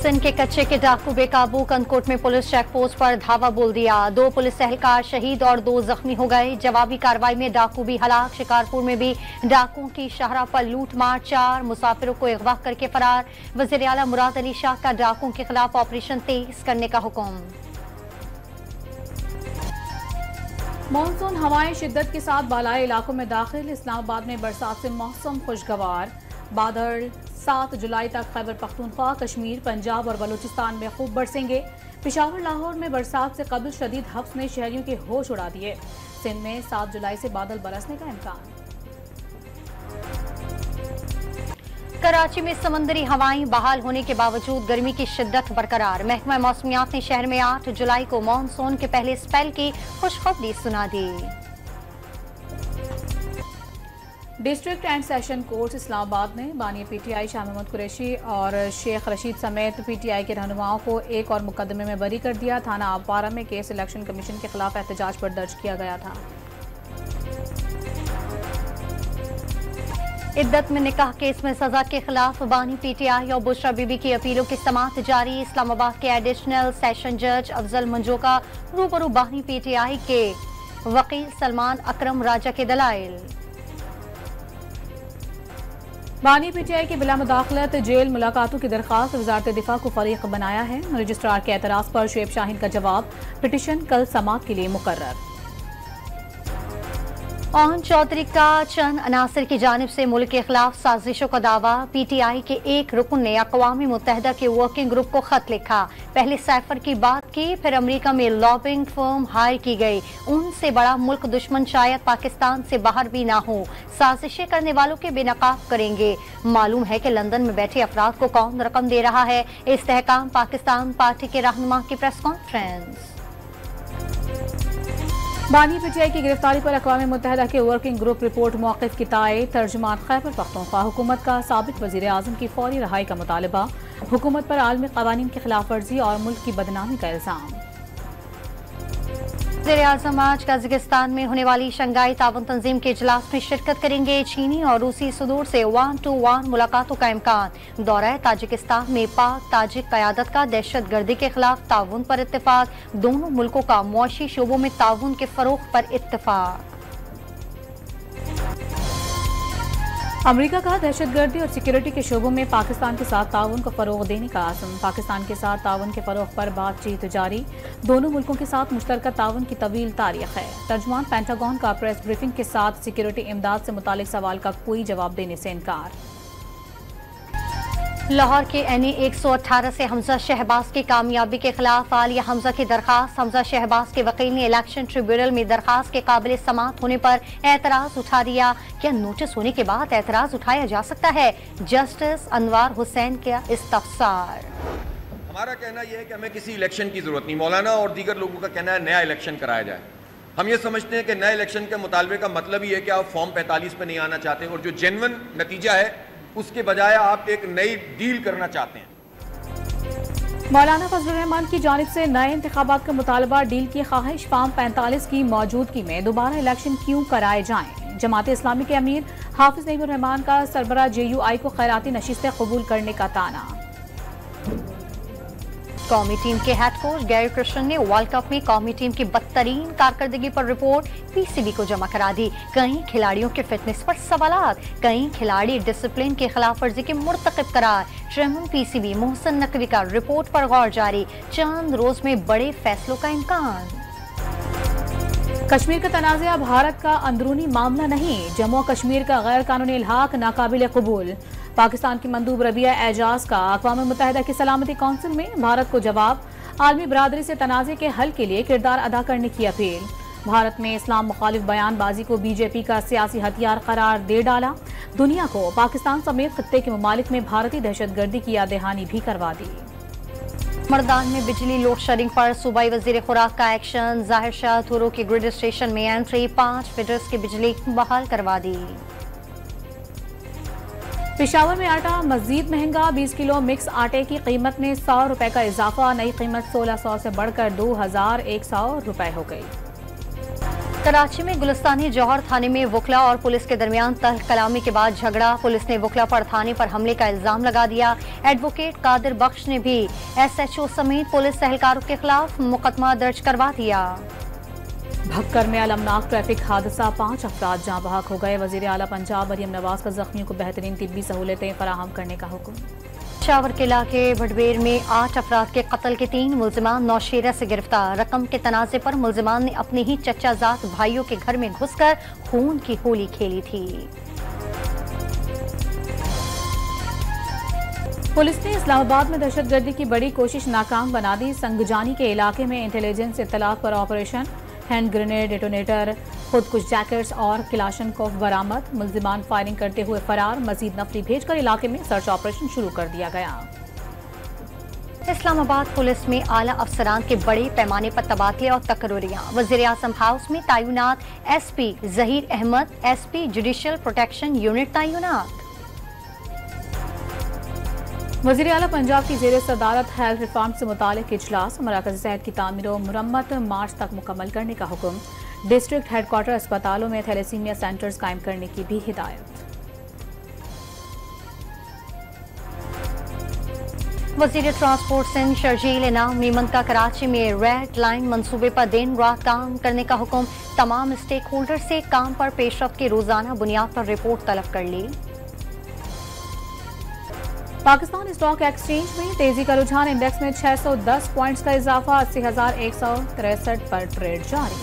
सिंध के कच्चे के डाकू बेकाबू, कंदकोट में पुलिस चेक पोस्ट पर धावा बोल दिया। 2 पुलिस एहलकार शहीद और 2 जख्मी हो गए। जवाबी कार्रवाई में डाकू भी हलाक। शिकारपुर में भी डाकुओं की शाहराह पर लूट मार, 4 मुसाफिरों को अगवा करके फरार। वज़ीर आला मुराद अली शाह का डाकुओं के खिलाफ ऑपरेशन तेज करने का हुक्म। मानसून हवाएं शिद्दत के साथ बालाई इलाकों में दाखिल। इस्लामाबाद में बरसात से मौसम खुशगवार। बादल 7 जुलाई तक खैबर पख्तूनख्वा, कश्मीर, पंजाब और बलूचिस्तान में खूब बरसेंगे। पेशावर, लाहौर में बरसात से कबल शदीद हफ्स ने शहरियों के होश उड़ा दिए। सिंध में 7 जुलाई से बादल बरसने का इम्कान। कराची में समंदरी हवाएं बहाल होने के बावजूद गर्मी की शिद्दत बरकरार। महकमा मौसमियात ने शहर में 8 जुलाई को मानसून के पहले स्पेल की खुशखबरी सुना दी। District and session court Islamabad ने बानी पीटीआई शाह महमूद कुरैशी और शेख रशीद समेत पीटीआई के रहनुमाओं को एक और मुकदमे में बरी कर दिया। थाना आबपारा में केस इलेक्शन कमीशन के खिलाफ एहतजाज पर दर्ज किया गया था। इद्दत में निकाह केस में सजा के खिलाफ बानी पीटीआई और बुशरा बीबी की अपीलों की समाअत जारी। इस्लामाबाद के एडिशनल सेशन जज अफजल मंजो का रूबरू बानी पीटीआई के वकील सलमान अकरम राजा के दलाइल। बानी पीटीआई की बिला मुदाखलत जेल मुलाकातों की दरखास्त वजारत दिफा को फरीक बनाया है। रजिस्ट्रार के एतराज पर शुएब शाहीन का जवाब। पिटीशन कल समाअत के लिए मुकर्रर। ओन चौधरी का चंद अनासर की जानिब से मुल्क के खिलाफ साजिशों का दावा। पीटीआई के एक रुकन ने अक़वाम मुत्तहिदा के वर्किंग ग्रुप को खत लिखा। पहले साइफर की बात की, फिर अमेरिका में लॉबिंग फर्म हायर की गई। उनसे बड़ा मुल्क दुश्मन शायद पाकिस्तान से बाहर भी ना हो। साजिशें करने वालों के बेनकाब करेंगे। मालूम है कि लंदन में बैठे अफराद को कौन रकम दे रहा है। इस्तेहकाम पाकिस्तान पार्टी के रहनुमा की प्रेस कॉन्फ्रेंस। बानी पीटीआई की गिरफ्तारी पर अक़वाम मुत्तहिदा के वर्किंग ग्रुप रिपोर्ट मौक़िफ़ की तायद। तर्जुमान खैबर पख्तूनख्वा हुकूमत का साबिक़ वज़ीर आज़म की फौरी रहाई का मुतालबा। हुकूमत पर आलमी क़वानीन की खिलाफ वर्जी और मुल्क की बदनामी का इल्ज़ाम। वज़ीर आज़म आज कज़ाकिस्तान में होने वाली शंघाई ताउन तंजीम के इजलास में शिरकत करेंगे। चीनी और रूसी सदूर से 1-to-1 मुलाकातों का इम्कान। दौरा ताजिकिस्तान में पाक ताजिक क़यादत का दहशत गर्दी के खिलाफ ताउन पर इत्तेफाक। दोनों मुल्कों का मुआशी शोबों में ताउन के फ़रोग़ पर इत्तेफाक। अमेरिका का दहशतगर्दी और सिक्योरिटी के शोबों में पाकिस्तान के साथ ताउन को फरोग देने का आज़म। पाकिस्तान के साथ ताउन के फरोग पर बातचीत जारी। दोनों मुल्कों के साथ मुश्तरका ताउन की तवील तारीख है। तर्जुमान पेंटागन का प्रेस ब्रीफिंग के साथ सिक्योरिटी इमदाद से मुतालिक सवाल का कोई जवाब देने से इनकार। लाहौर के NA 118 से हमजा शहबाज की कामयाबी के खिलाफ आलिया हमजा की दरखास्त। हमजा शहबाज के वकील ने इलेक्शन ट्रिब्यूनल में दरखास्त के काबिल समाअत होने पर एतराज उठा दिया। क्या नोटिस होने के बाद एतराज उठाया जा सकता है? जस्टिस अनवार हुसैन का इस्तफसार। हमारा कहना यह है कि हमें किसी इलेक्शन की जरूरत नहीं। मौलाना और दीगर लोगों का कहना है नया इलेक्शन कराया जाए। हम ये समझते हैं कि नए इलेक्शन के मुतालबे का मतलब ही है कि आप फॉर्म 45 पे नहीं आना चाहते और जो जेन्युइन नतीजा है उसके बजाय आप एक नई डील करना चाहते हैं। मौलाना फजलुर रहमान की जानिब से नए इंतखाबात का मुतालबा, डील की ख्वाहिश। फॉर्म 45 की मौजूदगी में दोबारा इलेक्शन क्यों कराए जाएं? जमात इस्लामी के अमीर हाफिज नईमुर रहमान का सरबरा JUI को खैराती नशिस्तें कबूल करने का ताना। कौमी टीम के हेड कोच गैरी कृष्णन ने वर्ल्ड कप में कौमी टीम की बदतरीन कारकर्दगी पर रिपोर्ट PCB को जमा करा दी। कई खिलाड़ियों के फिटनेस पर सवालात, कई खिलाड़ी डिसिप्लिन की खिलाफ वर्जी के मुर्तकिब करार। चेयरमैन PCB मोहसिन नकवी का रिपोर्ट पर गौर जारी। चंद रोज में बड़े फैसलों का इम्कान। कश्मीर का तनाज़ा भारत का अंदरूनी मामला नहीं। जम्मू और कश्मीर का गैर कानूनी इल्हाक नाकाबिल कबूल। पाकिस्तान की मंदूब रबिया एजाज का अक़वाम मुत्तहिदा की सलामती कौंसिल में भारत को जवाब। आलमी बरादरी से तनाज़े के हल के लिए किरदार अदा करने की अपील। भारत में इस्लाम मुखालिफ बयानबाजी को BJP का सियासी हथियार करार दे डाला। दुनिया को पाकिस्तान समेत खत्ते के ममालिक में भारतीय दहशतगर्दी की याद दहानी भी करवा दी। मर्दान में बिजली लोड शेडिंग पर सूबाई वजीर खुराक का एक्शन। जाहिर शाह थुरो के ग्रिड स्टेशन में एंट्री, 5 फीडर्स की बिजली बहाल करवा दी। पेशावर में आटा मजीद महंगा। 20 किलो मिक्स आटे की कीमत में 100 रुपए का इजाफा। नई कीमत 1600 से बढ़कर 2100 रुपए हो गई। कराची में गुलिस्तानी जौहर थाने में वकला और पुलिस के दरमियान तल्ख कलामी के बाद झगड़ा। पुलिस ने वकला पर थाने पर हमले का इल्जाम लगा दिया। एडवोकेट कादिर बख्श ने भी SHO समेत पुलिस एहलकारों के खिलाफ मुकदमा दर्ज करवा दिया। भक्कर में अलमनाक ट्रैफिक हादसा, 5 अफराद जाँ बहक हो गए। वजीर आला पंजाब मरियम नवाज का जख्मियों को बेहतरीन तिब्बी सहूलतें फराहम करने का हुक्म। शावर के इलाके भटबेर में 8 अफराद के कत्ल के 3 मुल्जिमान नौशेरा से गिरफ्तार। रकम के तनाजे पर मुल्जिमान ने अपने ही चचाजात भाइयों के घर में घुसकर खून की होली खेली थी। पुलिस ने इस्लामाबाद में दहशतगर्दी की बड़ी कोशिश नाकाम बना दी। संगजानी के इलाके में इंटेलिजेंस इत्तलात पर ऑपरेशन, हैंड ग्रेनेड, डेटोनेटर, खुदकुश जैकेट्स और किलाशनकोव बरामद। मुल्जिमान फायरिंग करते हुए फरार। मजीद नफरी भेजकर इलाके में सर्च ऑपरेशन शुरू कर दिया गया। इस्लामाबाद पुलिस में आला अफसरान के बड़े पैमाने पर तबादले और तकरीरियां। वज़ीर आज़म हाउस में तैनात SP Zaheer Ahmed SP judicial protection unit तैनात। वज़ीर आला पंजाब की ज़ेर सदारत हेल्थ रिफॉर्म से मुतालिक इजलास। मराकज़ सेहत की तामीर और मुरम्मत मार्च तक मुकम्मल करने का हुक्म। डिस्ट्रिक्ट हेडक्वार्टर अस्पतालों में थैलेसीमिया सेंटर्स कायम करने की भी हिदायत। वज़ीर ट्रांसपोर्ट सिंध शर्जील इनाम मीमन का कराची में रेड लाइन मंसूबे पर दिन रात काम करने का हुक्म। तमाम स्टेक होल्डर से काम पर पेशरफ्त की रोजाना बुनियाद पर रिपोर्ट तलब कर ली। पाकिस्तान स्टॉक एक्सचेंज में तेजी का रुझान, इंडेक्स में 610 पॉइंट्स का इजाफा, 80,163 पर ट्रेड जारी।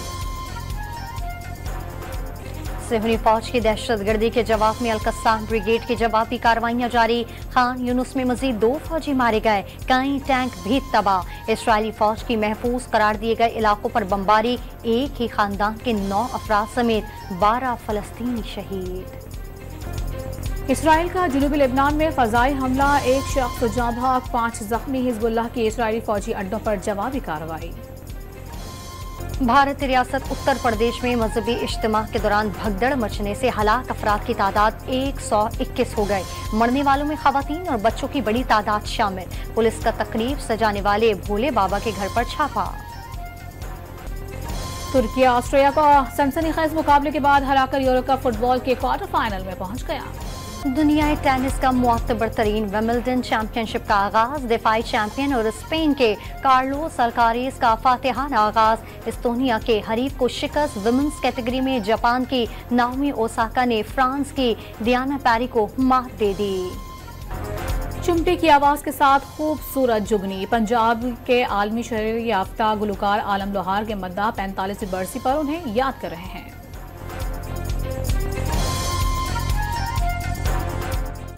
सिहनी फौज की दहशतगर्दी के जवाब में अल-कस्साम ब्रिगेड की जवाबी कार्रवाइयां जारी। खान यूनुस में मजीद 2 फौजी मारे गए, कई टैंक भी तबाह। इसराइली फौज की महफूज करार दिए गए इलाकों पर बमबारी। एक ही खानदान के 9 अफराद समेत 12 फलस्तीनी शहीद। इसराइल का जनूबी लेबनान में फजाई हमला, 1 शख्स जाँ बहक, 5 जख्मी। हिजबुल्लाह की इसराइली फौजी अड्डों पर जवाबी कार्रवाई। भारत रियासत उत्तर प्रदेश में मजहबी इज्तिमा के दौरान भगदड़ मचने से हलाक अफराद की तादाद 121 हो गए। मरने वालों में खवातीन और बच्चों की बड़ी तादाद शामिल। पुलिस का तकरीब सजाने वाले भोले बाबा के घर पर छापा। तुर्की ऑस्ट्रिया का सनसनीखेज मुकाबले के बाद हराकर यूरो कप फुटबॉल के क्वार्टर फाइनल में पहुंच गया। दुनियाई टेनिस का मुअत्तबर तरीन विंबलडन चैंपियनशिप का आगाज। दिफाई चैंपियन और स्पेन के कार्लोस अल्कारेज का फातिहाना आगाज। एस्तोनिया के हरीफ को शिकस्त। विमेंस कैटेगरी में जापान की नाओमी ओसाका ने फ्रांस की डियाना पेरी को मात दे दी। चिमटे की आवाज के साथ खूबसूरत जुगनी। पंजाब के आलमी शहरी याफ्ता गुलकार आलम लोहार के मद्दा 45वीं बरसी पर उन्हें याद कर रहे हैं।